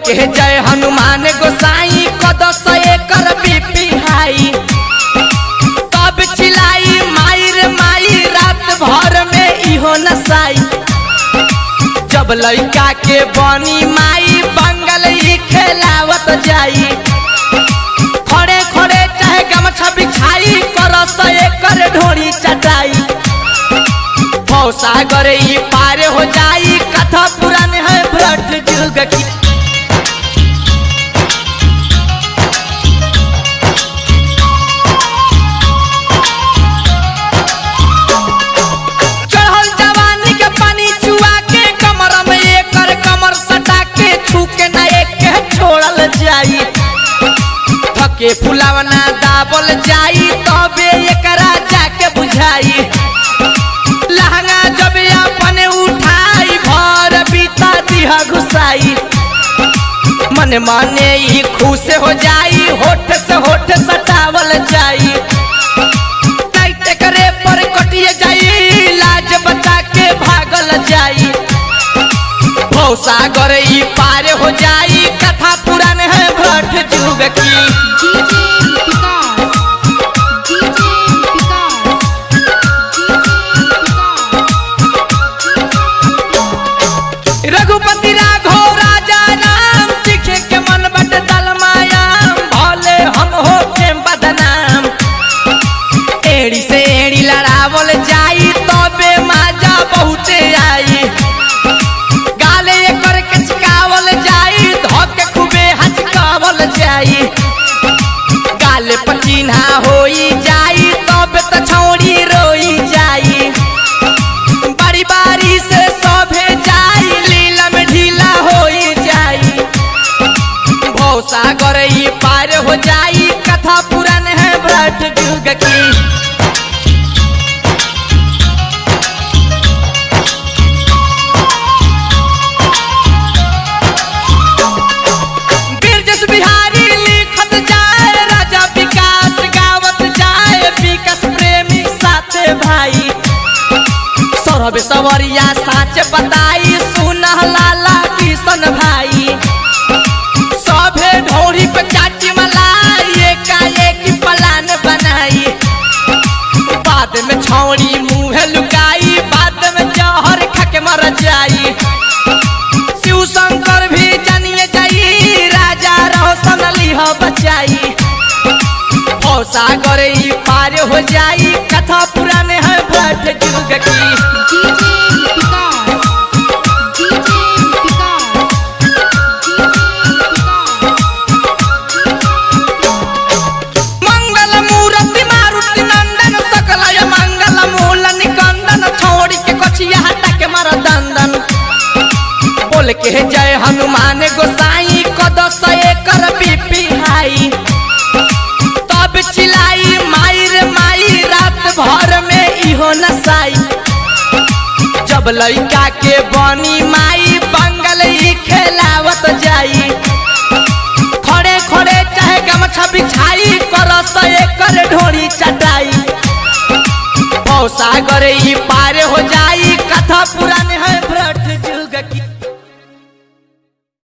के जय हनुमान गोसाई कदस एकर बीपी हाई तब चिलाई माई रे माई रात भर में इहो नसाई। जब लड़का के बनी माई बंगल ही खेलावत जाई खड़े खड़े चाहे गमछा बिछाई करस एकर ढोरी चटाई। भवसागर ई पार हो जाई कथा पुरान है भ्रट जुग की। चढ़ल जवानी के पानी चुआ के कमर में एकर कमर सटा के छू के ना एक के छोड़ल जाई। थके फुलावना दाबल जाई तबे एकरा जाके बुझाई। लहंगा जब अपने उठाई भर बीता दिहा घुसाई मन माने ही खुश हो जाई होठ से होठ सटावल जाई। टाइट करे पर कटिए जाई लाज बता के भागल जाई। भवसागर ई पार हो जाई कथा पुरान है भ्रट जुग की। रघुपति राघव राजा नाम सीखे के मन बट दलमायाम भले हम हो के बदनाम। एड़ी से एड़ी लड़ावल जाई तबे माजा बहुते आई। गाले एकर के चिकावल जाई धोके खूबे हचकावल जाई। गाले पचीन्हा होई जाई तबे त छौड़ी रोई जाई। बारी बारी से सभे जाई भवसागर ई पार हो जाई कथा पुरान है भ्रट जुग की। बिरजस बिहारी लिखत जाए राजा विकास गावत जाए विकास प्रेमी साथे भाई। सौरभ सवरिया साच बताई सुनह लाला किशन भाई। ढोरी पे चाटी मलाई एकाएक प्लान बनाई। बाद में छौड़ी मुँह लुकाई बाद में जहर खा के मर जाई। शिव शंकर भी जानिए जाई राजा रोशन लिह बचाई। भवसागर ई पार हो जाई कथा पुरान है भ्रट जुग की। बोल के जय हनुमान गोसाई कदस एकर बीपी हाई तब चिलाई माई रे माई रात भर में इहो नसाई। जब लड़का के बनी माई बंगल ही खेलावत जाई खड़े खड़े चाहे गमछा बिछाई करस एकर ढोरी चटाई। भवसागर ई पार हो जाई कथा